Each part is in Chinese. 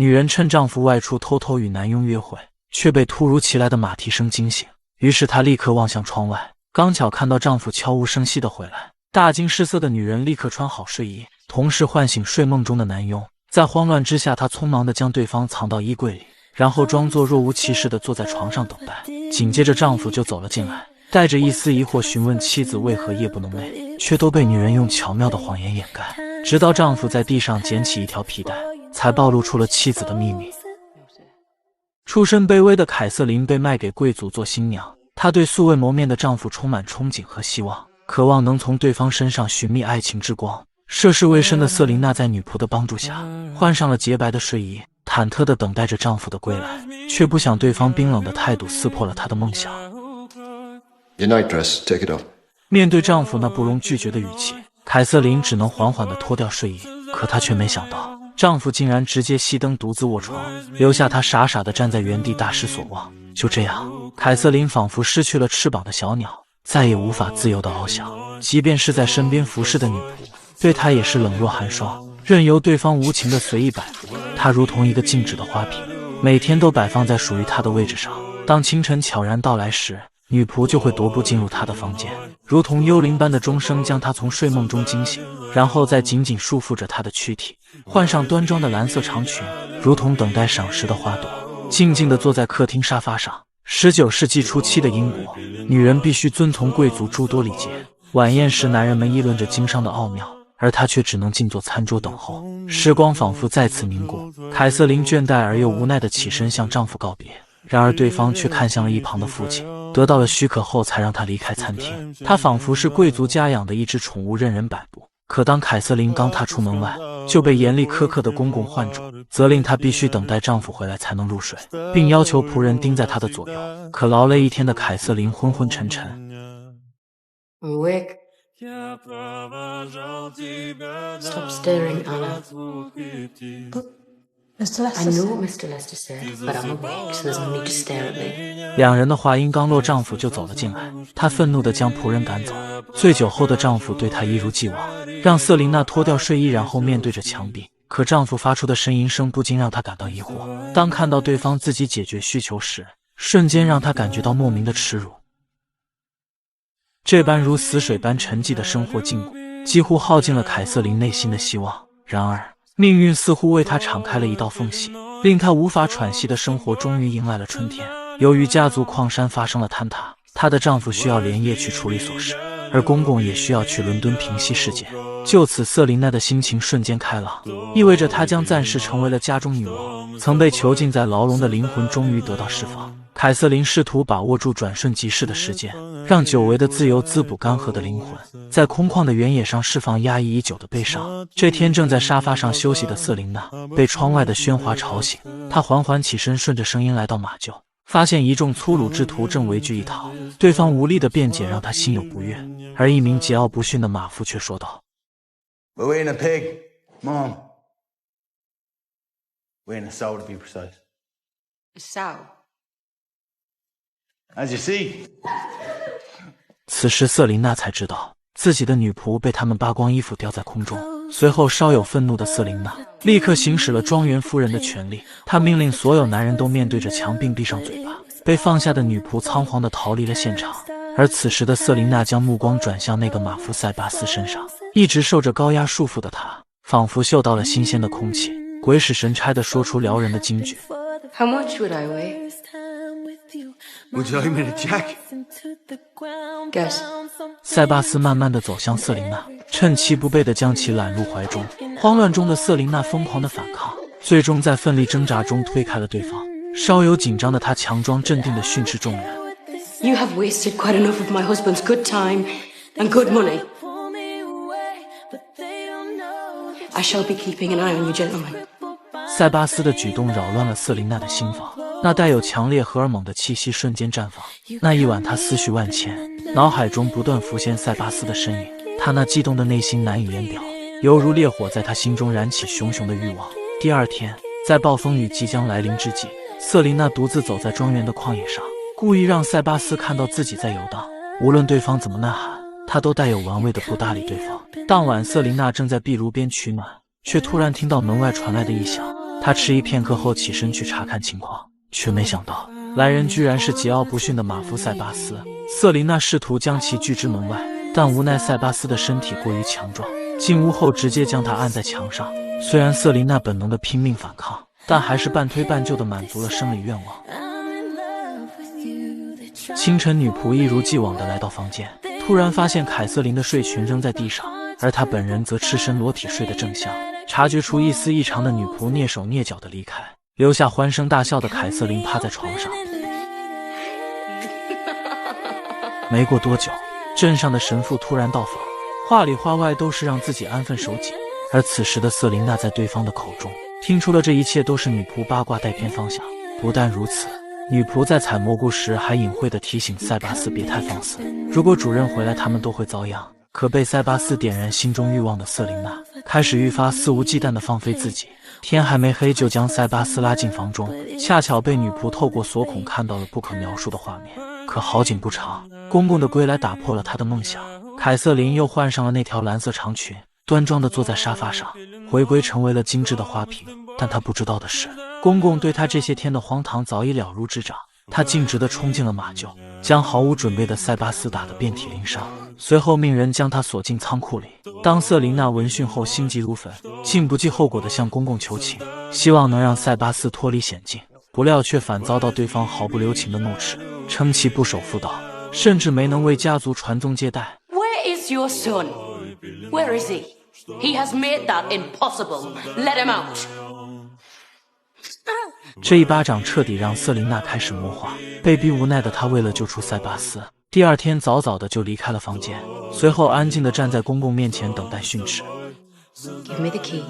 女人趁丈夫外出偷偷与男佣约会，却被突如其来的马蹄声惊醒，于是她立刻望向窗外，刚巧看到丈夫悄无声息地回来。大惊失色的女人立刻穿好睡衣，同时唤醒睡梦中的男佣。在慌乱之下，她匆忙地将对方藏到衣柜里，然后装作若无其事地坐在床上等待。紧接着丈夫就走了进来，带着一丝疑惑询问妻子为何夜不能寐，却都被女人用巧妙的谎言掩盖。直到丈夫在地上捡起一条皮带，才暴露出了妻子的秘密。出身卑微的凯瑟琳被卖给贵族做新娘，她对素未谋面的丈夫充满憧憬和希望，渴望能从对方身上寻觅爱情之光。涉世未深的瑟琳娜在女仆的帮助下，换上了洁白的睡衣，忐忑地等待着丈夫的归来，却不想对方冰冷的态度撕破了她的梦想。Your night dress, take it off. 面对丈夫那不容拒绝的语气，凯瑟琳只能缓缓地脱掉睡衣，可她却没想到，丈夫竟然直接熄灯独自卧床，留下她傻傻地站在原地大失所望。就这样，凯瑟琳仿佛失去了翅膀的小鸟，再也无法自由地翱翔。即便是在身边服侍的女仆，对她也是冷若寒霜，任由对方无情的随意摆布。她如同一个静止的花瓶，每天都摆放在属于她的位置上。当清晨悄然到来时，女仆就会踱步进入她的房间，如同幽灵般的钟声将她从睡梦中惊醒，然后再紧紧束缚着她的躯体，换上端庄的蓝色长裙，如同等待赏识的花朵，静静地坐在客厅沙发上。19世纪初期的英国，女人必须遵从贵族诸多礼节。晚宴时，男人们议论着经商的奥妙，而她却只能静坐餐桌等候。时光仿佛再次凝固，凯瑟琳倦怠而又无奈地起身向丈夫告别，然而对方却看向了一旁的父亲，得到了许可后才让他离开餐厅。他仿佛是贵族家养的一只宠物，任人摆布。可当凯瑟琳刚踏出门外，就被严厉苛刻的公公唤住，责令她必须等待丈夫回来才能入睡，并要求仆人盯在她的左右。可劳累一天的凯瑟琳昏昏沉沉。Awake. Stop staring, Anna. Mr. Lester. I know what Mr. Lester said, but I'm awake, so there's no need to stare at me. 两人的话音刚落，丈夫就走了进来。她愤怒地将仆人赶走。醉酒后的丈夫对她一如既往，让瑟琳娜脱掉睡衣，然后面对着墙壁。可丈夫发出的呻吟声不禁让她感到疑惑。当看到对方自己解决需求时，瞬间让她感觉到莫名的耻辱。这般如死水般沉寂的生活禁锢，几乎耗尽了凯瑟琳内心的希望。然而，命运似乎为她敞开了一道缝隙，令她无法喘息的生活终于迎来了春天。由于家族矿山发生了坍塌，她的丈夫需要连夜去处理琐事，而公公也需要去伦敦平息事件。就此，瑟琳娜的心情瞬间开朗，意味着她将暂时成为了家中女王。曾被囚禁在牢笼的灵魂终于得到释放。凯瑟琳试图把握住转瞬即逝的时间，让久违的自由滋补干涸的灵魂，在空旷的原野上释放压抑已久的悲伤。这天，正在沙发上休息的瑟琳娜被窗外的喧哗吵醒，她缓缓起身，顺着声音来到马厩，发现一众粗鲁之徒正围聚一堂。对方无力的辩解让她心有不悦，而一名桀骜不驯的马夫却说道： We're waiting a pig, Mom. Waiting a sow to be precise. A sow. As you see. 此时瑟琳娜才知道自己的女仆被他们扒光衣服吊在空中。随后稍有愤怒的瑟琳娜立刻行使了庄园夫人的权利，她命令所有男人都面对着墙并闭上嘴巴。被放下的女仆仓皇地逃离了现场，而此时的瑟琳娜将目光转向那个马夫塞巴斯身上。一直受着高压束缚的他，仿佛嗅到了新鲜的空气，鬼使神差地说出撩人的金句。 How much would I weigh? Would you like me to check? Guess. 塞巴斯慢慢地走向瑟琳娜，趁其不备地将其揽入怀中。慌乱中的瑟琳娜疯狂地反抗，最终在奋力挣扎中推开了对方。稍有紧张的她强装镇定地训斥众人 You have wasted quite enough of my husband's good time and good money. I shall be keeping an eye on you, gentlemen. 塞巴斯的举动扰乱了瑟琳娜的心房，那带有强烈荷尔蒙的气息瞬间绽放。那一晚，她思绪万千，脑海中不断浮现塞巴斯的身影，她那激动的内心难以言表，犹如烈火在她心中燃起熊熊的欲望。第二天，在暴风雨即将来临之际，瑟琳娜独自走在庄园的旷野上，故意让塞巴斯看到自己在游荡。无论对方怎么呐喊，她都带有玩味的不搭理对方。当晚，瑟琳娜正在壁炉边取暖，却突然听到门外传来的异响。他迟疑片刻后起身去查看情况，却没想到来人居然是桀骜不驯的马夫塞巴斯。瑟琳娜试图将其拒之门外，但无奈塞巴斯的身体过于强壮，进屋后直接将他按在墙上。虽然瑟琳娜本能的拼命反抗，但还是半推半就的满足了生理愿望。清晨，女仆一如既往的来到房间，突然发现凯瑟琳的睡裙扔在地上，而她本人则赤身裸体睡得正香。察觉出一丝异常的女仆蹑手蹑脚的离开，留下欢声大笑的凯瑟琳趴在床上。没过多久，镇上的神父突然到访，话里话外都是让自己安分守己。而此时的瑟琳娜在对方的口中听出了这一切都是女仆八卦带偏方向。不但如此，女仆在采蘑菇时还隐晦地提醒塞巴斯别太放肆，如果主人回来他们都会遭殃。可被塞巴斯点燃心中欲望的瑟琳娜开始愈发肆无忌惮地放飞自己，天还没黑就将塞巴斯拉进房中，恰巧被女仆透过锁孔看到了不可描述的画面。可好景不长，公公的归来打破了他的梦想，凯瑟琳又换上了那条蓝色长裙，端庄地坐在沙发上，回归成为了精致的花瓶。但他不知道的是，公公对他这些天的荒唐早已了如指掌。他径直地冲进了马厩，将毫无准备的塞巴斯打得遍体鳞伤，随后命人将他锁进仓库里。当瑟琳娜闻讯后心急如焚，竟不计后果地向公公求情，希望能让塞巴斯脱离险境。不料却反遭到对方毫不留情的怒斥，称其不守妇道，甚至没能为家族传宗接代。 Where is your son? Where is he? He has made that impossible. Let him out. 这一巴掌彻底让瑟琳娜开始魔化，被逼无奈的她为了救出塞巴斯，第二天早早的就离开了房间，随后安静的站在公公面前等待训斥。 Give me the key,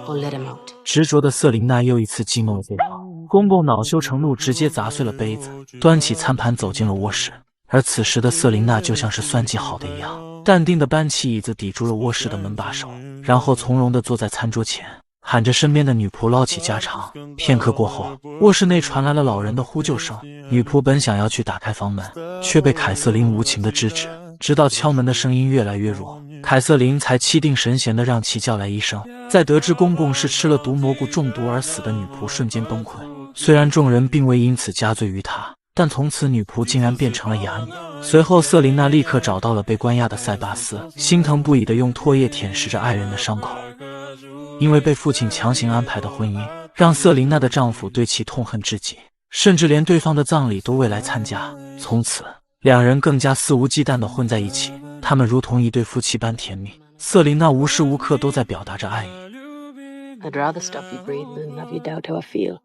or let him out. 执着的瑟琳娜又一次激怒了对方，公公恼羞成怒，直接砸碎了杯子，端起餐盘走进了卧室。而此时的瑟琳娜就像是算计好的一样，淡定地搬起椅子抵住了卧室的门把手，然后从容地坐在餐桌前，喊着身边的女仆唠起家常。片刻过后，卧室内传来了老人的呼救声。女仆本想要去打开房门，却被凯瑟琳无情地制止。直到敲门的声音越来越弱，凯瑟琳才气定神闲地让其叫来医生。在得知公公是吃了毒蘑菇中毒而死的女仆瞬间崩溃。虽然众人并未因此加罪于她，但从此女仆竟然变成了哑女。随后瑟琳娜立刻找到了被关押的塞巴斯，心疼不已地用唾液舔舐着爱人的伤口。因为被父亲强行安排的婚姻，让瑟琳娜的丈夫对其痛恨至极，甚至连对方的葬礼都未来参加。从此两人更加肆无忌惮地混在一起，他们如同一对夫妻般甜蜜。瑟琳娜无时无刻都在表达着爱意。 I'd rather stop you breathing than have you doubt how I feel.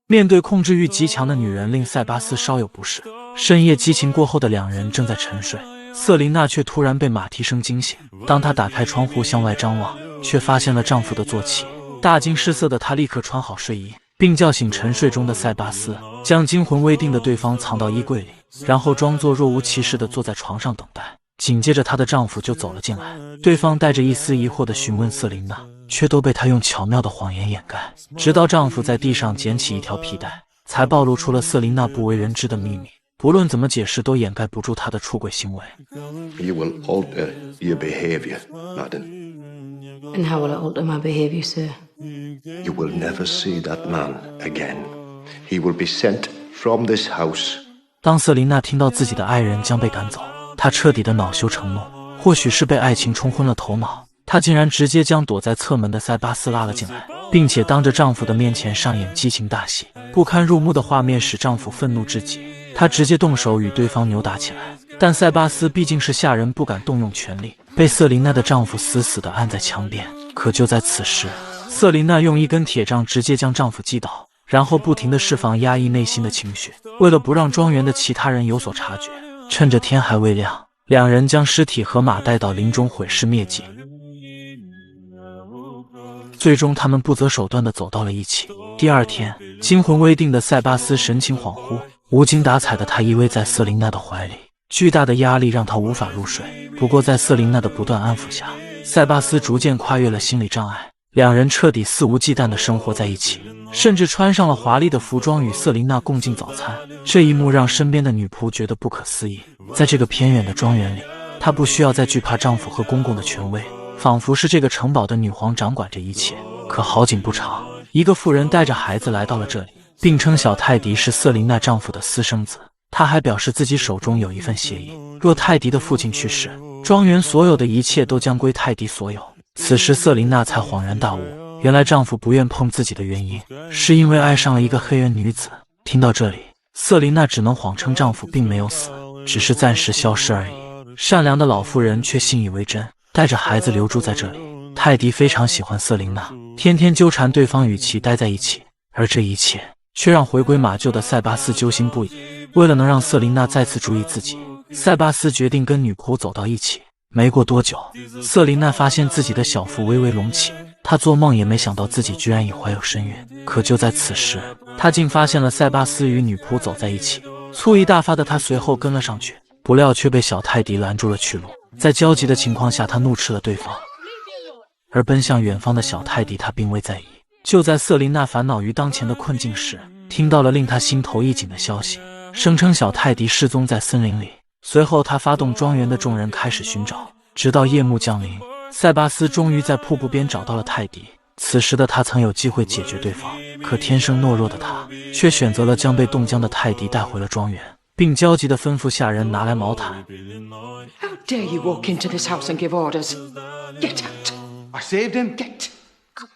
面对控制欲极强的女人，令塞巴斯稍有不适。深夜激情过后的两人正在沉睡，瑟琳娜却突然被马蹄声惊醒。当她打开窗户向外张望，却发现了丈夫的坐骑。大惊失色的她立刻穿好睡衣，并叫醒沉睡中的塞巴斯，将惊魂未定的对方藏到衣柜里，然后装作若无其事地坐在床上等待。紧接着她的丈夫就走了进来，对方带着一丝疑惑地询问瑟琳娜，却都被她用巧妙的谎言掩盖。直到丈夫在地上捡起一条皮带，才暴露出了瑟琳娜不为人知的秘密。不论怎么解释，都掩盖不住她的出轨行为。 You will alter your behavior, madam. And how will it alter my behaviour, sir? You will never see that man again. He will be sent from this house. 当瑟琳娜听到自己的爱人将被赶走，她彻底的恼羞成怒。或许是被爱情冲昏了头脑，她竟然直接将躲在侧门的塞巴斯拉了进来，并且当着丈夫的面前上演激情大戏。不堪入目的画面使丈夫愤怒至极，他直接动手与对方扭打起来。但塞巴斯毕竟是下人，不敢动用权力，被瑟琳娜的丈夫死死地按在墙边。可就在此时，瑟琳娜用一根铁杖直接将丈夫击倒，然后不停地释放压抑内心的情绪。为了不让庄园的其他人有所察觉，趁着天还未亮，两人将尸体和马带到林中毁尸灭迹。最终他们不择手段地走到了一起。第二天，惊魂未定的塞巴斯神情恍惚，无精打采的他依偎在瑟琳娜的怀里，巨大的压力让他无法入睡。不过在瑟琳娜的不断安抚下，塞巴斯逐渐跨越了心理障碍，两人彻底肆无忌惮地生活在一起，甚至穿上了华丽的服装与瑟琳娜共进早餐。这一幕让身边的女仆觉得不可思议。在这个偏远的庄园里，她不需要再惧怕丈夫和公公的权威，仿佛是这个城堡的女皇掌管着一切。可好景不长，一个妇人带着孩子来到了这里，并称小泰迪是瑟琳娜丈夫的私生子。她还表示自己手中有一份协议，若泰迪的父亲去世，庄园所有的一切都将归泰迪所有。此时瑟琳娜才恍然大悟，原来丈夫不愿碰自己的原因，是因为爱上了一个黑人女子。听到这里，瑟琳娜只能谎称丈夫并没有死，只是暂时消失而已。善良的老妇人却信以为真，带着孩子留住在这里。泰迪非常喜欢瑟琳娜，天天纠缠对方与其待在一起，而这一切却让回归马厩的塞巴斯揪心不已。为了能让瑟琳娜再次注意自己，塞巴斯决定跟女仆走到一起。没过多久，瑟琳娜发现自己的小腹微微隆起，她做梦也没想到自己居然已怀有身孕。可就在此时，她竟发现了塞巴斯与女仆走在一起，醋意大发的她随后跟了上去，不料却被小泰迪拦住了去路。在焦急的情况下，他怒斥了对方，而奔向远方的小泰迪他并未在意。就在瑟琳娜烦恼于当前的困境时，听到了令她心头一紧的消息，声称小泰迪失踪在森林里。随后他发动庄园的众人开始寻找，直到夜幕降临，塞巴斯终于在瀑布边找到了泰迪。此时的他曾有机会解决对方，可天生懦弱的他却选择了将被冻僵的泰迪带回了庄园，并焦急地吩咐下人拿来毛毯。 How dare you walk into this house and give orders? Get out! I saved him. Get out!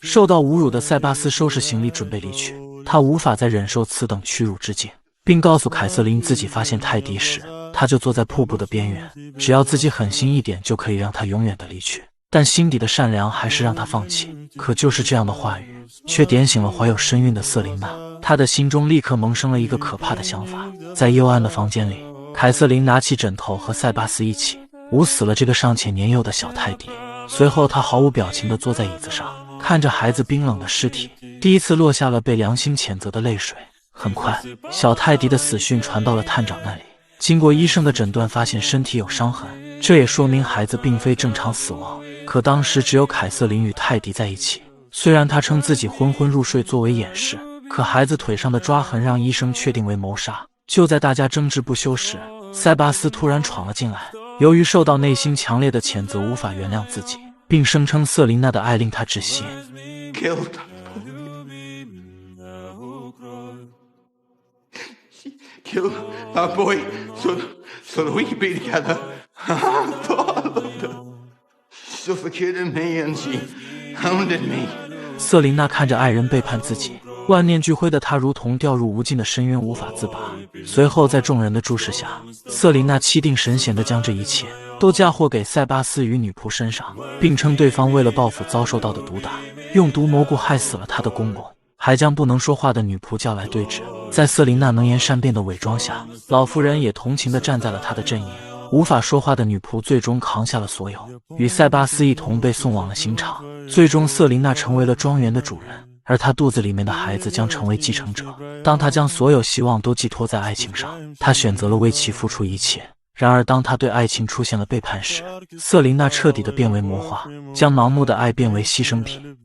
受到侮辱的塞巴斯收拾行李准备离去，他无法再忍受此等屈辱之境，并告诉凯瑟琳自己发现泰迪时，他就坐在瀑布的边缘，只要自己狠心一点就可以让他永远的离去。但心底的善良还是让他放弃。可就是这样的话语，却点醒了怀有身孕的瑟琳娜，她的心中立刻萌生了一个可怕的想法。在幽暗的房间里，凯瑟琳拿起枕头和塞巴斯一起捂死了这个尚且年幼的小泰迪。随后她毫无表情地坐在椅子上，看着孩子冰冷的尸体，第一次落下了被良心谴责的泪水。很快，小泰迪的死讯传到了探长那里。经过医生的诊断，发现身体有伤痕，这也说明孩子并非正常死亡。可当时只有凯瑟琳与泰迪在一起，虽然他称自己昏昏入睡作为掩饰，可孩子腿上的抓痕让医生确定为谋杀。就在大家争执不休时，塞巴斯突然闯了进来。由于受到内心强烈的谴责，无法原谅自己，并声称瑟琳娜的爱令他窒息。Killed. She killed our boy so that we could be together. She suffocated me and she hounded me. 瑟琳娜看着爱人背叛自己，万念俱灰的她如同掉入无尽的深渊，无法自拔。随后在众人的注视下，瑟琳娜气定神闲地将这一切都嫁祸给塞巴斯与女仆身上，并称对方为了报复遭受到的毒打，用毒蘑菇害死了她的公公，还将不能说话的女仆叫来对峙。在瑟琳娜能言善辩的伪装下，老妇人也同情地站在了她的阵营。无法说话的女仆最终扛下了所有，与塞巴斯一同被送往了刑场。最终瑟琳娜成为了庄园的主人，而她肚子里面的孩子将成为继承者。当她将所有希望都寄托在爱情上，她选择了为其付出一切。然而当她对爱情出现了背叛时，瑟琳娜彻底的变为魔化，将盲目的爱变为牺牲品。